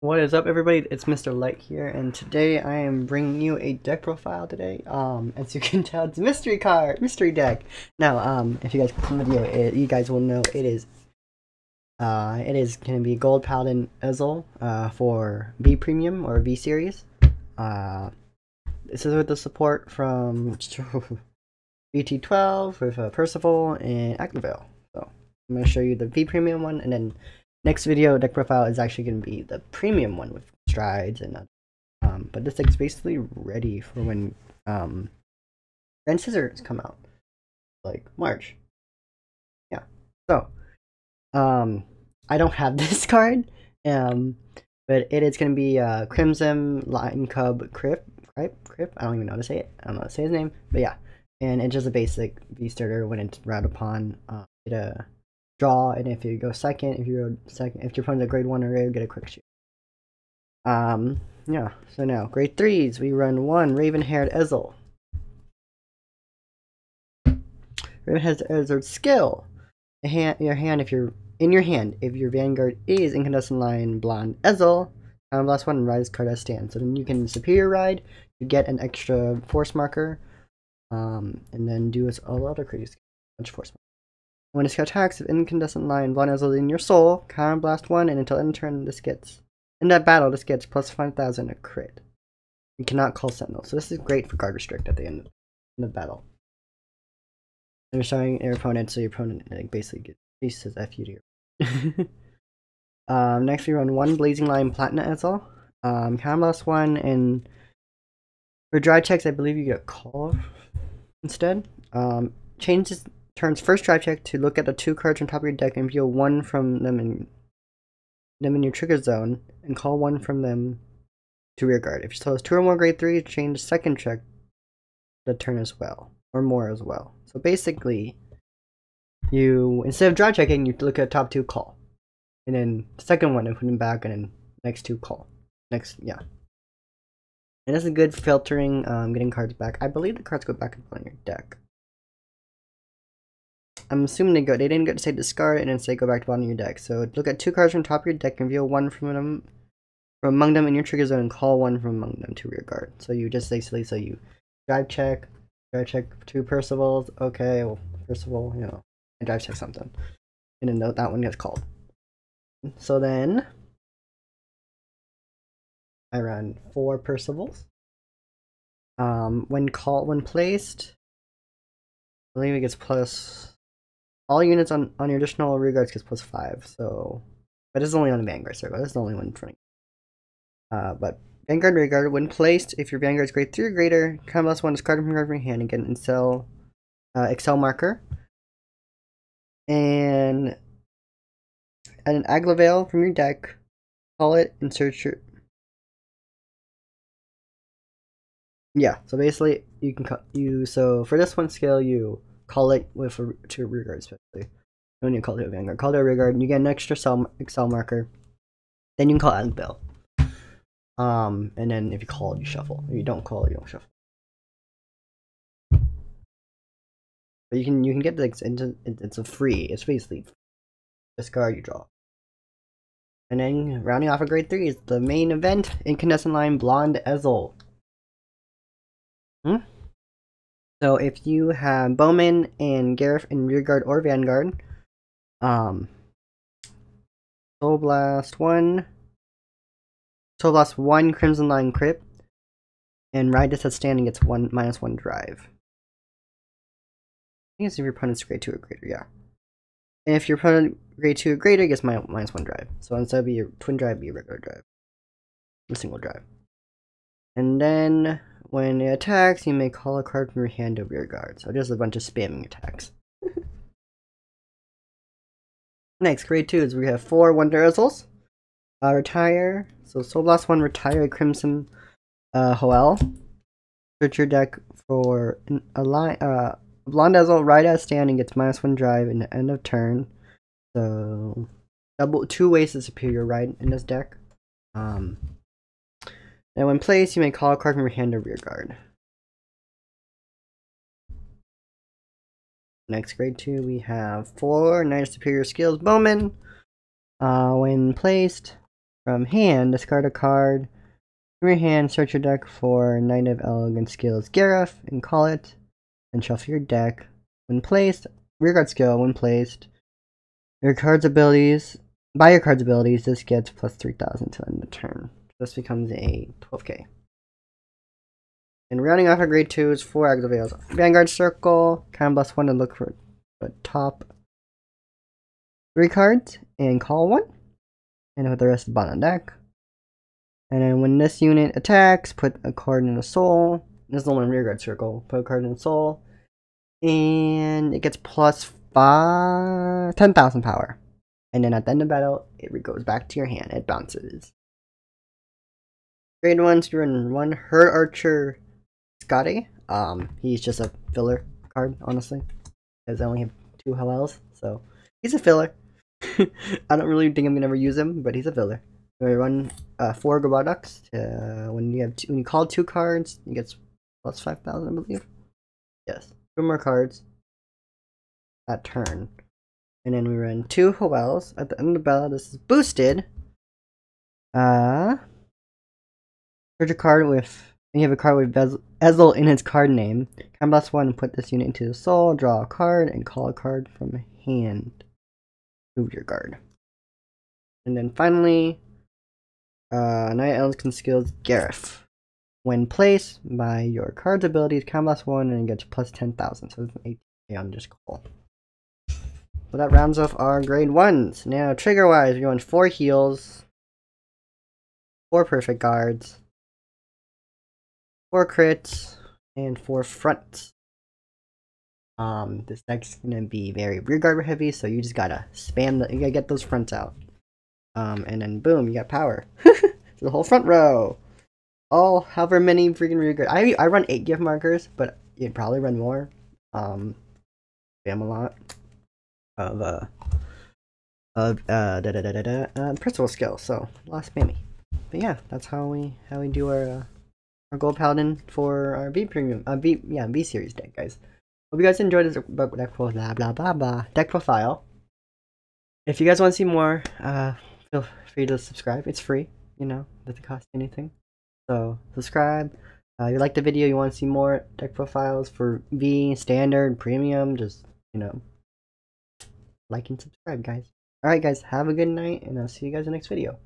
What is up, everybody? It's Mr. Light here, and today I am bringing you a deck profile today. As you can tell, it's a mystery deck. Now, if you guys click on the video, you guys will know it is going to be Gold Paladin Ezel, for V Premium or V Series. This is with the support from BT12 with Percival and Activale. So, I'm going to show you the V Premium one, and then next video deck profile is actually going to be the premium one with strides and but this deck's basically ready for when Grand Scissors come out, like March. Yeah. So I don't have this card, but it is going to be Crimson Lion Cub Crip. I don't even know how to say it. I don't know how to say his name, but yeah. And it's just a basic V starter when it's round upon get a draw, and if you go second, if your opponent's a grade 1 array, get a quick shoot. Yeah, so now grade 3s, we run 1 Raven-haired Ezel. Raven-haired Ezel's skill. If your Vanguard is Incandescent Lion Blonde Ezel, last one rise card as stand. So then you can superior ride, you get an extra force marker, and then do all other crazy skills, bunch of force markers. When this attacks, if Incandescent Lion Blonde Ezel in your soul, counter blast 1, and until end turn, in that battle, this gets plus 5,000 a crit. You cannot call Sentinel, so this is great for guard restrict at the end of the battle. And you're showing your opponent, so your opponent basically says F you to your next we run 1 Blazing Lion Platinum Ezel. Counter blast 1, and for drive checks, I believe you get a call instead. Changes turns first drive check to look at the 2 cards on top of your deck and view 1 from them in your trigger zone, and call 1 from them to rear guard. If you still has 2 or more grade 3, change second check the turn as well, or more as well. So basically, you instead of drive checking, you look at top 2 call, and then the second one and put them back, and then next 2 call. Yeah. And this is good filtering, getting cards back. I believe the cards go back on your deck. I'm assuming they didn't get to say discard and then say go back to bottom of your deck. So look at 2 cards from top of your deck and reveal 1 from among them in your trigger zone, and call 1 from among them to rear guard. So you just basically, so you drive check 2 Percivals, okay, well, Percival, and drive check something. And then that one gets called. So then I run 4 Percivals. When placed, I believe it gets plus all units on your additional rear guards gets plus 5, so but this is only on the Vanguard circle. This is the only one running. But Vanguard rear guard, when placed, if your Vanguard is grade 3 or greater, counter blast 1, discard from your hand and get an Excel marker. And add an Aglavale from your deck, call it, and search your. Yeah, so basically you can so for this one skill you call it with to rear guard, especially when you call it a Vanguard. Call it a rear guard, and you get an extra Excel marker. Then you can call Aglavale. And then if you call it, you shuffle. If you don't call it, you don't shuffle. But you can get the it's a free. It's basically discard, you draw. And then rounding off a grade 3 is the main event: Incandescent Lion Blonde Ezel. So if you have Bowman and Gareth in rear guard or Vanguard, Soul Blast 1 Crimson Lion Crypt, and ride this at standing gets -1 drive. I think it's if your opponent's grade 2 or greater, yeah. And if your opponent grade 2 or greater, it gets -1 drive. So instead of your twin drive, be a regular drive. A single drive. And then when it attacks, you may call a card from your hand to rear guard. So just a bunch of spamming attacks. Next, grade 2 is we have 4 Wonder Ezels. Retire. So Soul Blast 1, retire a Crimson Hoel. Search your deck for a Blonde Ezel, ride at standing, gets -1 drive in the end of turn. So 2 ways to superior ride in this deck. And when placed, you may call a card from your hand to rear guard. Next, grade 2, we have 4 Knight of Superior Skills Bowman. When placed, From hand, discard a card. From your hand, search your deck for Knight of Elegant Skills Gareth and call it. And shuffle your deck. When placed, rearguard skill, when placed. Your card's abilities, by your card's abilities, this gets plus 3,000 to end the turn. This becomes a 12k. And rounding off our grade 2 is 4 activates. Vanguard Circle, kind +1 to look for the top 3 cards and call 1. And put the rest of the bottom deck. And then when this unit attacks, put a card in the soul. This is the one rearguard circle. Put a card in the soul. And it gets plus 10,000 power. And then at the end of battle, it goes back to your hand. It bounces. Grade 1, you're in 1 Her Archer Scotty. He's just a filler card, honestly. Because I only have 2 Hellels, so he's a filler. I don't really think I'm gonna ever use him, but he's a filler. We run 4 Goboducks. When you call 2 cards, you get plus 5,000, I believe. Yes, 2 more cards that turn, and then we run 2 Hellels at the end of the battle. This is boosted. Search a card with. And you have a card with Ezel in its card name. Kind +1 and put this unit into the soul. Draw a card and call a card from hand. Move your guard. And then finally, Knight Elegant Skills Gareth. When placed by your card's abilities, kind +1 and it gets plus 10,000. So it's an 8k on just call. So that rounds off our grade 1s. Now, trigger wise, we're going 4 heals, 4 perfect guards, 4 crits, and 4 fronts. This deck's gonna be very rearguard heavy, so you just gotta spam you gotta get those fronts out. And then boom, you got power. The whole front row. All however many freaking rearguard. I run 8 gift markers, but you'd probably run more. Spam a lot of principal skill, so a lot of spammy. But yeah, that's how we do our Gold Paladin for our B premium, B series deck, guys. Hope you guys enjoyed this deck profile. If you guys want to see more, feel free to subscribe. It's free, you know, doesn't cost anything. So subscribe. You like the video, you want to see more deck profiles for V, standard, premium, just, you know, like and subscribe, guys. Alright guys, have a good night, and I'll see you guys in the next video.